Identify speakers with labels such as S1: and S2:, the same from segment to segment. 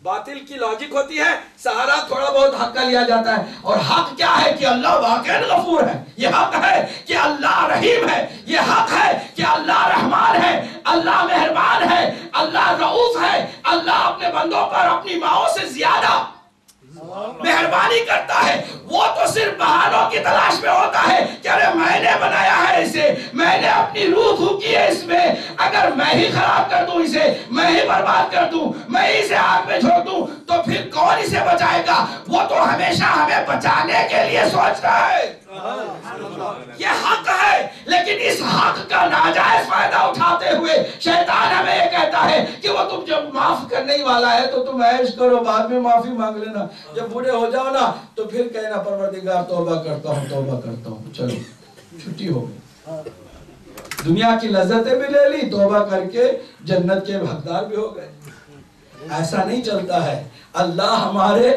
S1: باطل کی لاجک ہوتی ہے، سہارا تھوڑا بہت حق کا لیا جاتا ہے، اور حق کیا ہے کہ اللہ واقعاً غفور ہے، یہ حق ہے کہ اللہ رحیم ہے، یہ حق ہے کہ اللہ رحمان ہے، اللہ مہربان ہے، اللہ رؤوف ہے، اللہ اپنے بندوں پر اپنی ماؤں سے زیادہ مہربانی کرتا ہے۔ وہ تو صرف بہانوں کی تلاش میں ہوتا ہے کہ ارے میں نے بنایا ہے اسے، میں نے اپنی روح پھونکی ہے اس میں، اگر میں ہی خراب کر دوں اسے، میں ہی برباد کر دوں، میں ہی اسے آگ میں چھوڑ دوں تو پھر کون اسے بچائے گا؟ وہ تو ہمیشہ ہمیں بچانے کے لیے سوچ رہا ہے۔ یہ حق ہے، لیکن اس حق کا ناجائز فائدہ اٹھاتے ہوئے شیطان ہمیں یہ کہتا ہے کہ وہ تم جب معاف کرنے ہی والا ہے تو تم عیش کرو، بعد میں معافی مانگ لینا، جب بوڑھے ہو جاؤ نا تو پھر کہنا پروردگار توبہ کرتا ہوں توبہ کرتا ہوں، چلو چھٹی ہو گئی، دنیا کی لذتیں بھی لے لی، توبہ کر کے جنت کے حقدار بھی ہو گئے۔ ایسا نہیں چلتا ہے۔ اللہ ہمارے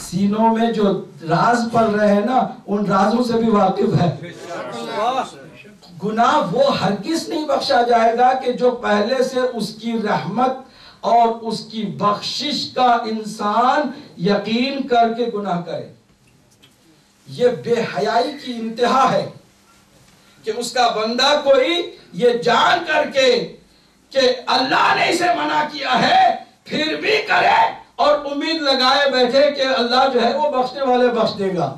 S1: سینوں میں جو راز پل رہے ہیں نا، ان رازوں سے بھی واقف ہے۔ گناہ وہ ہرگز نہیں بخشا جائے گا کہ جو پہلے سے اس کی رحمت اور اس کی بخشش کا انسان یقین کر کے گناہ کرے۔ یہ بے حیائی کی انتہا ہے کہ اس کا بندہ کوئی یہ جان کر کے کہ اللہ نے اسے منع کیا ہے پھر بھی کرے اور امید لگائے بیٹھے کہ اللہ جو ہے وہ بخشنے والے بخش دے گا۔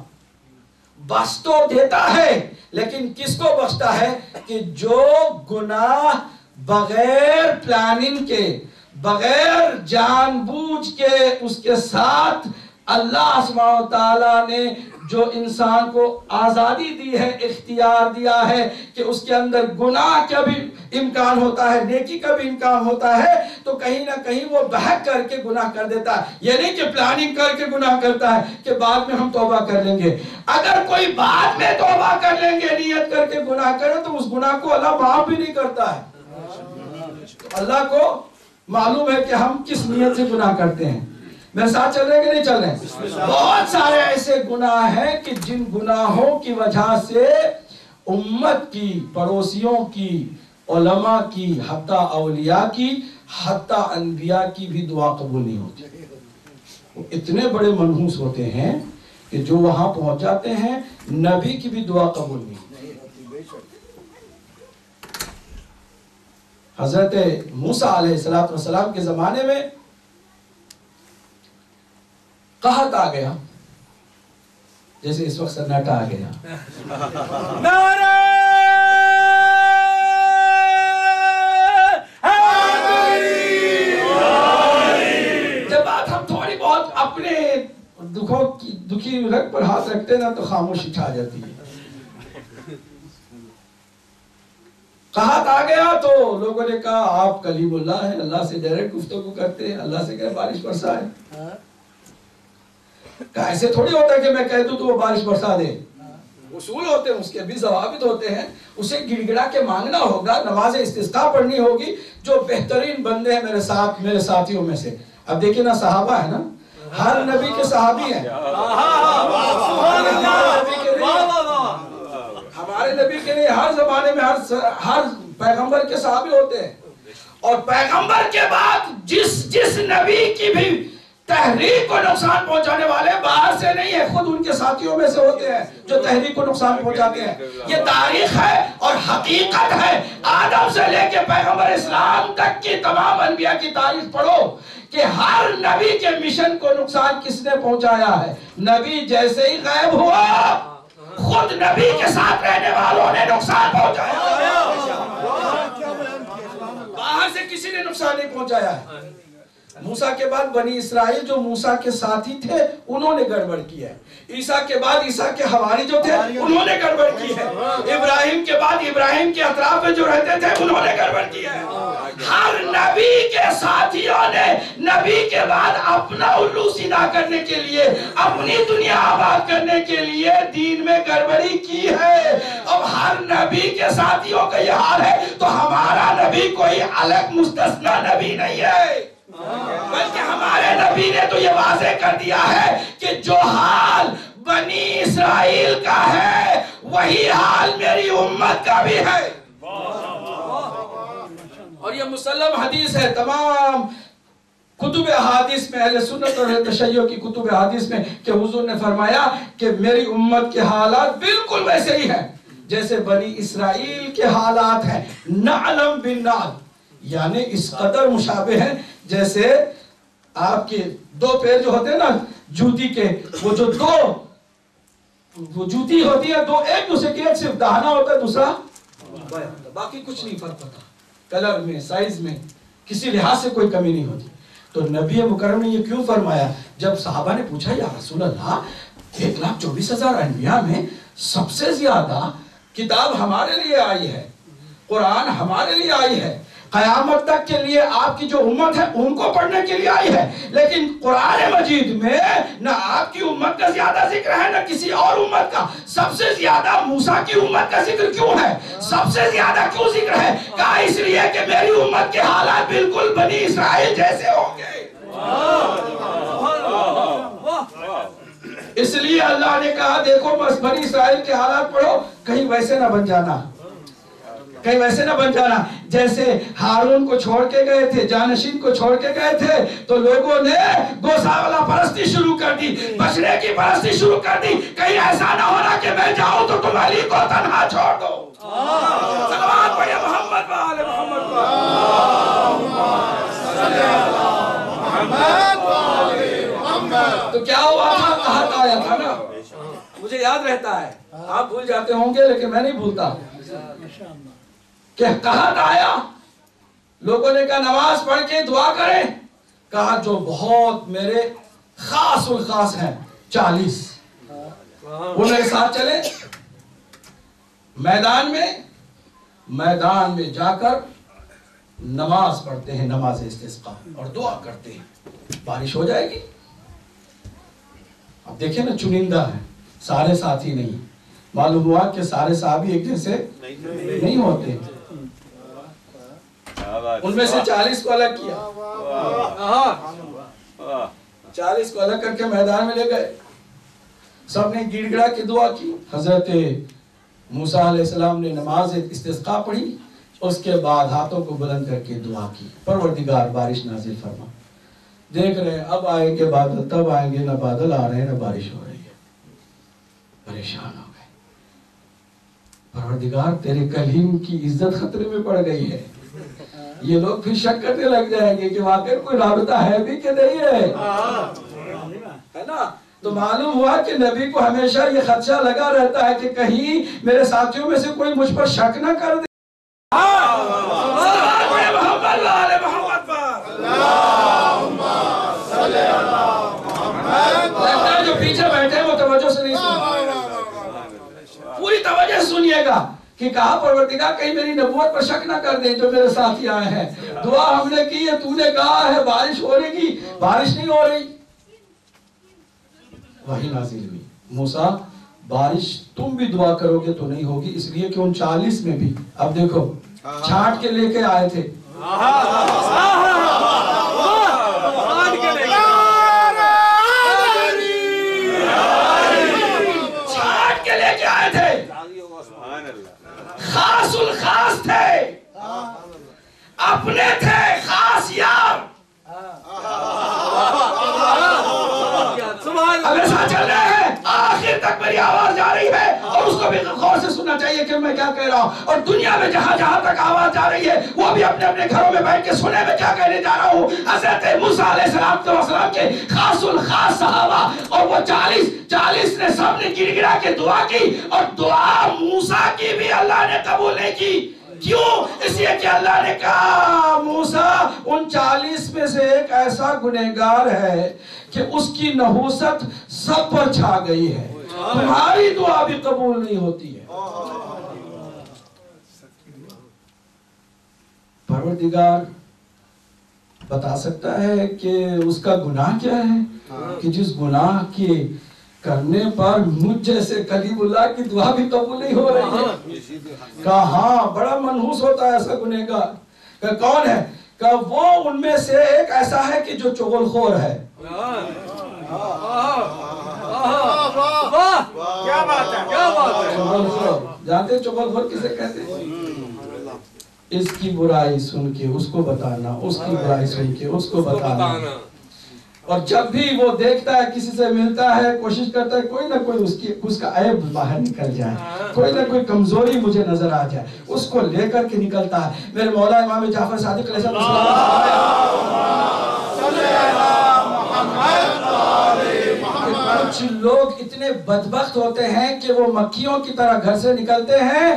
S1: بخش تو دیتا ہے، لیکن کس کو بخشتا ہے؟ کہ جو گناہ بغیر پلاننگ کے، بغیر جان بوجھ کے اس کے ساتھ اللہ سبحانہ و تعالیٰ نے جو انسان کو آزادی دی ہے، اختیار دیا ہے کہ اس کے اندر گناہ کا بھی امکان ہوتا ہے، نیکی کا بھی امکان ہوتا ہے، تو کہیں نہ کہیں وہ بہک کر کے گناہ کر دیتا ہے۔ یہ نہیں کہ پلاننگ کر کے گناہ کرتا ہے کہ بعد میں ہم توبہ کر لیں گے۔ اگر کوئی بعد میں توبہ کر لیں گے نیت کر کے گناہ کرے تو اس گناہ کو اللہ معاف بھی نہیں کرتا ہے۔ تو اللہ کو معلوم ہے کہ ہم کس نیت سے گناہ کرتے ہیں۔ میرے ساتھ چل رہے کہ نہیں چل رہے؟ بہت سارے ایسے گناہ ہیں کہ جن گناہوں کی وجہ سے امت کی، پڑوسیوں کی، علماء کی، حتیٰ اولیاء کی، حتیٰ انبیاء کی بھی دعا قبول نہیں ہوتی۔ وہ اتنے بڑے منحوس ہوتے ہیں کہ جو وہاں پہنچ جاتے ہیں نبی کی بھی دعا قبول نہیں ہوتی۔ حضرت موسیٰ علیہ السلام کے زمانے میں قحط آ گیا، جیسے اس وقت سناٹا آ گیا۔ نعرہ جب بات ہم تھوڑی بہت اپنے دکھی رگ پر ہاتھ رکھتے نا تو خاموشی چھا جاتی ہے۔ قحط آ گیا تو لوگوں نے کہا آپ کلیم اللہ ہیں، اللہ سے ڈائریکٹ گفتگو کرتے ہیں، اللہ سے کہے بارش برسائے۔ ایسے تھوڑی ہوتا ہے کہ میں کہہ دوں تو وہ بارش برسا دے، اصول ہوتے ہیں، اس کے بھی ضوابط ہوتے ہیں، اسے گڑ گڑا کے مانگنا ہوگا، نماز استسقاء پڑھنی ہوگی۔ جو بہترین بندے ہیں میرے ساتھیوں میں سے، اب دیکھیں نا صحابہ ہے نا، ہر نبی کے صحابی ہیں، ہمارے نبی کے لیے ہر زمانے میں ہر پیغمبر کے صحابی ہوتے ہیں، اور پیغمبر کے بعد جس نبی کی بھی تحریک کو نقصان پہنچانے والے باہر سے نہیں ہے، خود ان کے ساتھیوں میں سے ہوتے ہیں جو تحریک کو نقصان پہنچاتے ہیں۔ یہ تاریخ ہے اور حقیقت ہے۔ آدم سے لے کے پیغمبر اسلام تک کی تمام انبیاء کی تاریخ پڑھو کہ ہر نبی کے مشن کو نقصان کس نے پہنچایا ہے؟ نبی جیسے ہی غائب ہوا خود نبی کے ساتھ رہنے والوں نے نقصان پہنچایا، باہر سے کسی نے نقصان نہیں پہنچایا ہے۔ موسیٰ کے بعد بنی اسرائیل جو موسیٰ کے ساتھی تھے انہوں نے گڑبڑ کی ہے، عیسیٰ کے بعد عیسیٰ کے حواری جو تھے انہوں نے گڑبڑ کی ہے، ابراہیم کے بعد ابراہیم کے اطراف میں جو رہتے تھے انہوں نے گڑبڑ کی ہے۔ ہر نبی کے ساتھیوں نے نبی کے بعد اپنا الو سیدھا کرنے کے لیے، اپنی دنیا آباد کرنے کے لیے دین میں گڑبڑی کی ہے۔ اب ہر نبی کے ساتھیوں کا یہ حال ہے تو ہمارا نبی کوئی الگ مستثنی نبی نہیں ہے، بلکہ ہمارے نبی نے تو یہ واضح کر دیا ہے کہ جو حال بنی اسرائیل کا ہے وہی حال میری امت کا بھی ہے، اور یہ مسلم حدیث ہے۔ تمام کتب احادیث میں، اہل سنت اور تشیع کی کتب احادیث میں کہ حضور نے فرمایا کہ میری امت کے حالات بالکل ویسے ہی ہیں جیسے بنی اسرائیل کے حالات ہیں، نعلم بالنعل، یعنی اس قدر مشابہ ہیں جیسے آپ کے دو پیر جو ہوتے ہیں نا جوتی کے، وہ جو وہ جوتی ہوتی ہے دو ایک دوسرے کے، ایک صرف دہنا ہوتا ہے دوسرا باقی کچھ نہیں فرق ہوتا، کلر میں، سائز میں، کسی لحاظ سے کوئی کمی نہیں ہوتی۔ تو نبی مکرم نے یہ کیوں فرمایا؟ جب صحابہ نے پوچھا یا رسول اللہ 1,24,000 انبیاء میں سب سے زیادہ کتاب ہمارے لیے آئی ہے، قرآن ہمارے لیے آئی ہے، قیامت تک کے لیے آپ کی جو امت ہے ان کو پڑھنے کے لیے آئی ہے، لیکن قرآن مجید میں نہ آپ کی امت کا زیادہ ذکر ہے نہ کسی اور امت کا، سب سے زیادہ موسیٰ کی امت کا ذکر کیوں ہے؟ سب سے زیادہ کیوں ذکر ہے؟ کہا اس لیے کہ میری امت کے حالات بالکل بنی اسرائیل جیسے ہوں گے۔ اس لیے اللہ نے کہا دیکھو بس بنی اسرائیل کے حالات پڑھو، کہیں ویسے نہ بن جانا، کہیں ویسے نہ بن جانا جیسے ہارون کو چھوڑ کے گئے تھے، جانشین کو چھوڑ کے گئے تھے تو لوگوں نے گوساولا پرستی شروع کر دی، بچڑے کی پرستی شروع کر دی، کہیں ایسا نہ ہونا کہ میں جاؤں تو تم علی کو تنہا چھوڑ دو۔ صلوات پڑھیں محمد و آل محمد تو کیا ہوا تھا؟ کہت آیا تھا نا، مجھے یاد رہتا ہے، آپ بھول جاتے ہوں گے لیکن میں نہیں بھولتا، کہ کہت آیا، لوگوں نے کہا نماز پڑھ کے دعا کریں، کہا جو بہت میرے خاص الخاص ہیں 40 وہ میرے ساتھ چلے، میدان میں جا کر نماز پڑھتے ہیں، نماز استسقاء، اور دعا کرتے ہیں بارش ہو جائے گی۔ اب دیکھیں نا چنندہ ہے، سارے ساتھی نہیں، معلوم ہوا کہ سارے صحابی ایک جیسے نہیں ہوتے، ان میں سے 40 کو الگ کیا، 40 کو الگ کر کے میدان میں لے گئے، سب نے گڑ گڑا کے دعا کی۔ حضرت موسیٰ علیہ السلام نے نماز استسقاء پڑھی، اس کے بعد ہاتھوں کو بلند کر کے دعا کی، پروردگار بارش نازل فرما۔ دیکھ رہے ہیں اب آئیں گے بادل، تب آئیں گے نہ بادل آ رہے ہیں نہ بارش ہو رہی ہے، پریشان ہو گئے۔ پروردگار تیرے کلیم کی عزت خطرے میں پڑ گئی ہے، یہ لوگ پھر شک کرنے لگ جائیں گے کہ واقعی کوئی رابطہ ہے بھی کہ نہیں ہے نا۔ تو معلوم ہوا کہ نبی کو ہمیشہ یہ خدشہ لگا رہتا ہے کہ کہیں میرے ساتھیوں میں سے کوئی مجھ پر شک نہ کر دے۔ جو پیچھے بیٹھے ہیں وہ توجہ سے نہیں سنتے، پوری توجہ سے سنیے گا کہ کہا پروردگار کہیں میری نبوت پر شک نہ کر دیں جو میرے ساتھی آئے ہیں، دعا ہم نے کی ہے، تو نے کہا ہے بارش ہو رہی گی، بارش نہیں ہو رہی۔ وحی نازل ہوئی، موسیٰ بارش تم بھی دعا کرو گے تو نہیں ہوگی، اس لیے کہ ان 40 میں بھی اب دیکھو چھانٹ کے لے کے آئے تھے، چھانٹ کے لے کے آئے تھے، خاص الخاص تھے، اپنے تھے، خاص یار۔ اب ایسا چل رہے ہیں، آخر تک میری آواز جا رہی ہے اور اس کو بھی غور سے سننا چاہیے کہ میں کیا کہہ رہا ہوں، اور دنیا میں جہاں جہاں تک آواز جا رہی ہے وہ بھی اپنے اپنے گھروں میں بیٹھ کے سنے میں کیا کہنے جا رہا ہوں۔ حضرت موسیٰ علیہ السلام کے خاص الخاص صحابہ اور وہ 40 نے سب نے گڑ گڑا کے دعا کی، اور دعا موسیٰ کی بھی اللہ نے قبول نہیں کی۔ کیوں؟ اس لیے کہ اللہ نے کہا موسیٰ ان 40 میں سے ایک ایسا گنہگار ہے کہ اس کی نحوست سب پر چھا گئی ہے، تمہاری دعا بھی قبول نہیں ہوتی ہے۔ پروردگار بتا سکتا ہے کہ اس کا گناہ کیا ہے کہ جس گناہ کے کرنے پر مجھ جیسے کلیم اللہ کی دعا بھی قبول نہیں ہو رہی ہے۔ کہا ہاں بڑا منحوس ہوتا ہے ایسا گنہگار۔ کہ کون ہے؟ کہ وہ ان میں سے ایک ایسا ہے کہ جو چغل خور ہے۔ کیا بات ہے، کیا بات ہے۔ چغل خور، جانتے چغل خور کسے کہتے ہیں؟ اس کی برائی سن کے اس کو بتانا، اس کی برائی سن کے اس کو بتانا، اور جب بھی وہ دیکھتا ہے کسی سے ملتا ہے کوشش کرتا ہے کوئی نہ کوئی اس کا عیب باہر نکل جائے، کوئی نہ کوئی کمزوری مجھے نظر آ جائے، اس کو لے کر کے نکلتا ہے۔ میرے مولا امام جعفر صادق علیہ السلام، کچھ لوگ اتنے بدبخت ہوتے ہیں کہ وہ مکھیوں کی طرح گھر سے نکلتے ہیں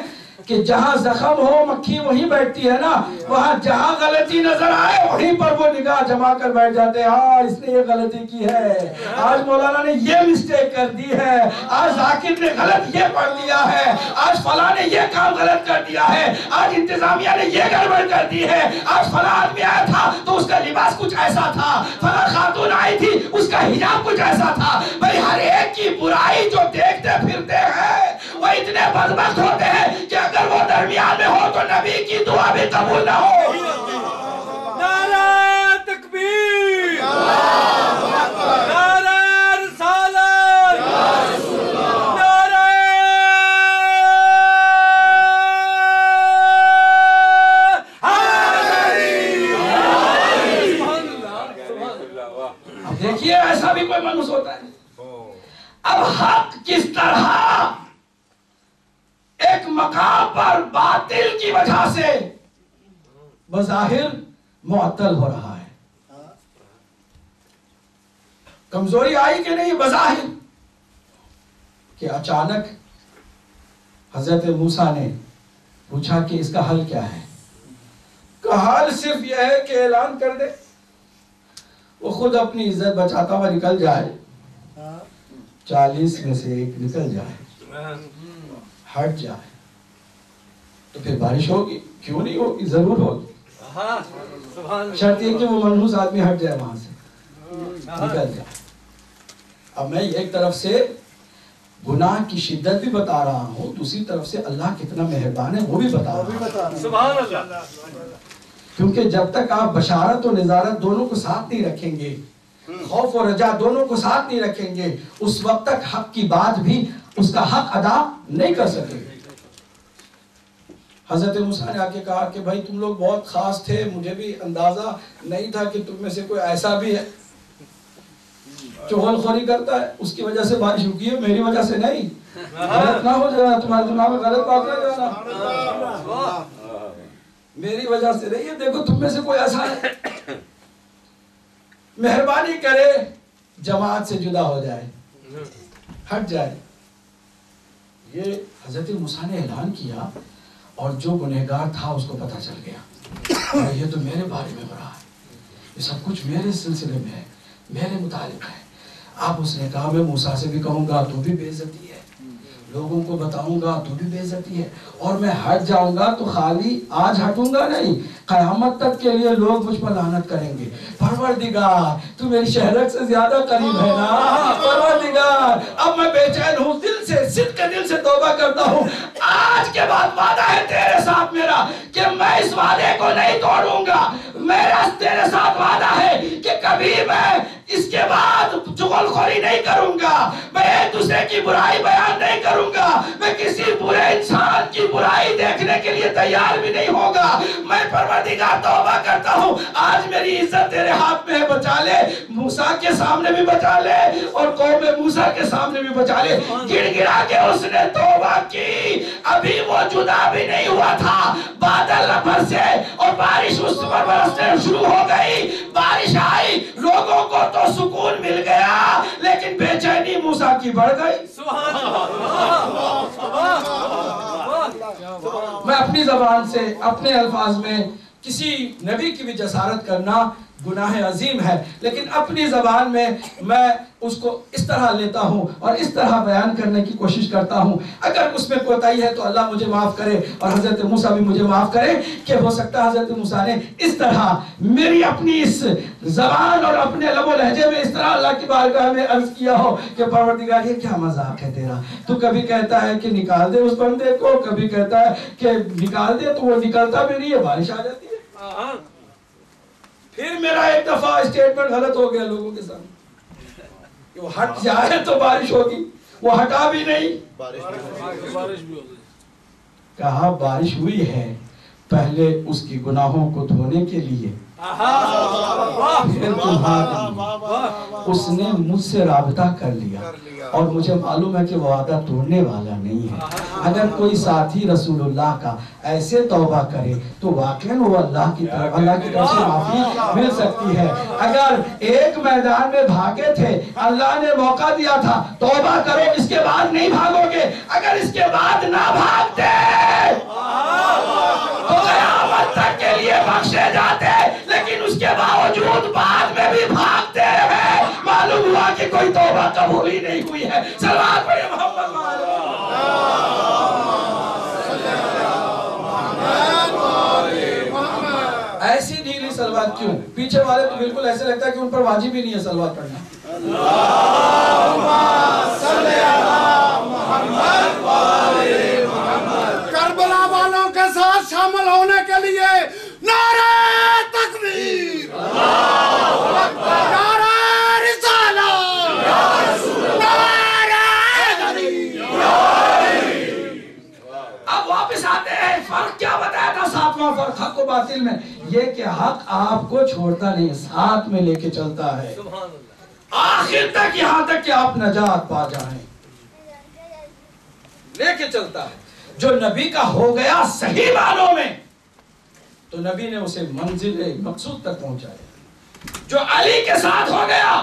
S1: کہ جہاں زخم ہو مکھی وہیں بیٹھتی ہے نا، وہاں جہاں غلطی نظر آئے وہیں پر وہ نگاہ جما کر بیٹھ جاتے ہیں، ہاں اس نے یہ غلطی کی ہے، آج مولانا نے یہ مسٹیک کر دی ہے، آج ذاکر نے غلط یہ پڑھ دیا ہے، آج فلاں نے یہ کام غلط کر دیا ہے، آج انتظامیہ نے یہ گڑبڑ کر دی ہے، آج فلاں آدمی آیا تھا تو اس کا لباس کچھ ایسا تھا، فلاں خاتون آئی تھی اس کا حجاب کچھ ایسا تھا۔ بھئی ہر ایک کی برائی جو دیکھتے پھرتے ہیں وہ اتنے بدبخت ہوتے ہیں کہ اگر وہ درمیان میں ہو تو نبی کی دعا بھی قبول نہ ہو۔
S2: نعرہ تکبیر، نعرہ رسالت، نعرہ حیدری۔
S1: اب دیکھیے ایسا بھی کوئی منحوس ہوتا ہے۔ اب حق کس طرح ایک مقام پر باطل کی وجہ سے بظاہر معطل ہو رہا ہے، کمزوری آئی کہ نہیں بظاہر، کہ اچانک حضرت موسیٰ نے پوچھا کہ اس کا حل کیا ہے؟ کہ حل صرف یہ ہے کہ اعلان کر دے، وہ خود اپنی عزت بچاتا ہوا نکل جائے، 40 میں سے ایک نکل جائے، ہٹ جائے، تو پھر بارش ہوگی، کیوں نہیں ہوگی، ضرور ہوگی، شرط یہ کہ وہ منحوس آدمی ہٹ جائے وہاں سے، نکل جائے۔ اب میں ایک طرف سے گناہ کی شدت بھی بتا رہا ہوں، دوسری طرف سے اللہ کتنا مہربان ہے وہ بھی بتا رہا ہوں،
S2: سبحان اللہ،
S1: کیونکہ جب تک آپ بشارت و نظارت دونوں کو ساتھ نہیں رکھیں گے، خوف و رجا دونوں کو ساتھ نہیں رکھیں گے، اس وقت تک حق کی بات بھی اس کا حق ادا نہیں کر سکیں گے۔ حضرت موسیٰ نے آ کے کہا کہ بھائی تم لوگ بہت خاص تھے، مجھے بھی اندازہ نہیں تھا کہ تم میں سے کوئی ایسا بھی ہے چغل خوری کرتا ہے، اس کی وجہ سے بارش رکی ہے، میری وجہ سے نہیں، غلط نہ ہو جانا، تمہارے دماغ میں غلط بات نہ جانا، میری وجہ سے نہیں ہے، دیکھو تم میں سے کوئی ایسا ہے، مہربانی کرے جماعت سے جدا ہو جائے، ہٹ جائے۔ یہ حضرت موسیٰ نے اعلان کیا اور جو گنہگار تھا اس کو پتہ چل گیا، یہ تو میرے بارے میں ہو رہا ہے، یہ سب کچھ میرے سلسلے میں ہے، میرے متعلق ہے۔ اب اس نے کہا میں موسیٰ سے بھی کہوں گا تو بھی بے عزتی ہے، لوگوں کو بتاؤں گا تو بھی بے عزتی ہے، اور میں ہٹ جاؤں گا تو خالی آج ہٹوں گا نہیں، قیامت تک کے لیے لوگ مجھ پر لعنت کریں گے۔ پروردگار تو میری شہرت سے زیادہ قریب ہے نا، پروردگار اب میں بے چین ہوں، دل سے صدق دل سے توبہ کرتا ہوں، آج کے بعد وعدہ ہے تیرے ساتھ میرا کہ میں اس وعدے کو نہیں توڑوں گا، میرا تیرے ساتھ وعدہ ہے کہ کبھی میں اس کے بعد چغل خوری نہیں کروں گا، میں ایک دوسرے کی برائی بیان نہیں کروں گا، میں کسی برے انسان کی برائی دیکھنے کے لیے تیار بھی نہیں ہوگا، میں پروردگار توبہ کرتا ہوں، آج میری عزت تیرے ہاتھ میں ہے، بچا لے، موسیٰ کے سامنے بھی بچا لے اور قوم موسیٰ کے سامنے بھی بچا لے۔ گڑ گڑا کے اس نے توبہ کی، ابھی وہ جدا بھی نہیں ہوا تھا، بادل برسے اور بارش اس پر برسنے شروع ہو گئی، بارش آئی، لوگوں کو تو سکون مل گیا لیکن بے چینی موسیٰ کی بڑھ گئی۔ میں اپنی زبان سے اپنے الفاظ میں کسی نبی کی بھی جسارت کرنا گناہ عظیم ہے، لیکن اپنی زبان میں میں اس کو اس طرح لیتا ہوں اور اس طرح بیان کرنے کی کوشش کرتا ہوں، اگر اس میں کوتاہی ہے تو اللہ مجھے معاف کرے اور حضرت موسیٰ بھی مجھے معاف کرے، کہ ہو سکتا ہے حضرت موسیٰ نے اس طرح میری اپنی اس زبان اور اپنے لب و لہجے میں اس طرح اللہ کی بارگاہ میں عرض کیا ہو کہ پروردگار یہ کیا مذاق ہے تیرا، تو کبھی کہتا ہے کہ نکال دے اس بندے کو، کبھی کہتا ہے کہ نکال دے تو وہ نکلتا بھی نہیں ہے، بارش آ جاتی ہے۔ پھر میرا ایک دفعہ اسٹیٹمنٹ غلط ہو گیا لوگوں کے سامنے کہ وہ ہٹ جائے تو بارش ہوگی، وہ ہٹا بھی نہیں،
S2: بارش بھی ہوگی،
S1: کہا بارش ہوئی ہے پہلے اس کی گناہوں کو دھونے کے لیے پھر تمہارا اس نے مجھ سے رابطہ کر لیا، اور مجھے معلوم ہے کہ وہ وعدہ توڑنے والا نہیں ہے۔ اگر کوئی ساتھی رسول اللہ کا ایسے توبہ کرے تو واقعاً وہ اللہ کی طرف سے معافی مل سکتی ہے۔ اگر ایک میدان میں بھاگے تھے، اللہ نے موقع دیا تھا توبہ کرو، اس کے بعد نہیں بھاگو گے، اگر اس کے بعد نہ بھاگتے تو قیامت تک کے لیے بخشے جاتے، لیکن اس کے باوجود بعد میں بھی بھاگتے رہے، معلوم ہوا کہ کوئی توبہ قبول ہی نہیں ہوئی ہے۔ صلوات پڑھیے محمد ایسی ڈھیلی صلوات کیوں؟ پیچھے والے تو بالکل ایسے لگتا ہے کہ ان پر واجب ہی نہیں ہے صلوات پڑھنا۔ اللہم صلی علی محمد وآل محمد۔
S3: کربلا والوں کے ساتھ شامل ہونے کے لیے نعرہ تکبیر، نعرہ رسالت، نعرہ حیدری۔
S1: اب واپس آتے ہیں، فرق کیا بتایا تھا ساتواں فرق حق و باطل میں؟ یہ کہ حق آپ کو چھوڑتا نہیں، ساتھ میں لے کے چلتا ہے آخر تک، یہاں تک کہ آپ نجات پا جائیں، لے کے چلتا ہے۔ جو نبی کا ہو گیا صحیح معنوں میں تو نبی نے اسے منزل مقصود تک پہنچایا، جو علی کے ساتھ ہو گیا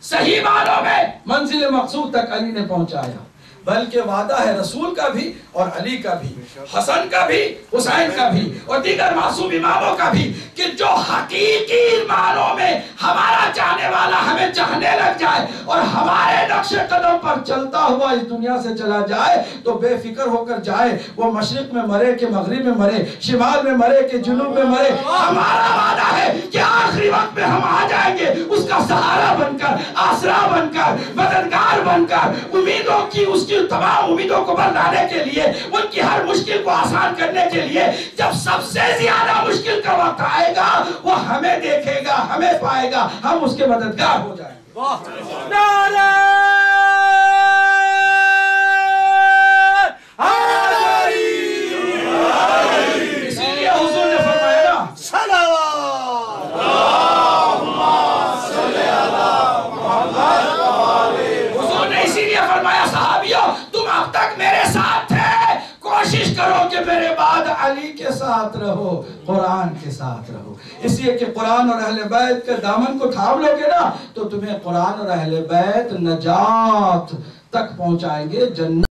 S1: صحیح معنوں میں منزل مقصود تک علی نے پہنچایا۔ بلکہ وعدہ ہے رسول کا بھی اور علی کا بھی، حسن کا بھی، حسین کا بھی اور دیگر معصوم اماموں کا بھی، کہ جو حقیقی معنوں میں ہمارا چاہنے والا ہمیں چاہنے لگ جائے اور ہمارے نقش قدم پر چلتا ہوا اس دنیا سے چلا جائے تو بے فکر ہو کر جائے، وہ مشرق میں مرے کہ مغرب میں مرے، شمال میں مرے کہ جنوب میں مرے، ہمارا وعدہ ہے کہ آخری وقت میں ہم آ جائیں گے اس کا سہارا بن کر، آسرا بن کر، مددگار بن کر، امیدوں کی اس کی تمام امیدوں کو بردانے کے لیے، ان کی ہر مشکل کو آسان کرنے کے لیے۔ جب سب سے زیادہ مشکل کا وقت آئے گا وہ ہمیں دیکھے گا، ہمیں پائے گا، ہم اس کے مددگار ہو جائیں گے۔
S2: نعرہ حیدری۔
S1: اسی لیے حضور نے فرمایا نا، حضور نے اسی لیے فرمایا صحابیوں تم اب تک میرے ساتھ تھے، کوشش کرو کہ میرے بعد علی کے ساتھ رہو، قرآن کے ساتھ رہو، اس لیے کہ قرآن اور اہل بیت کے دامن کو تھام لو گے نا تو تمہیں قرآن اور اہل بیت نجات تک پہنچائیں گے، جنت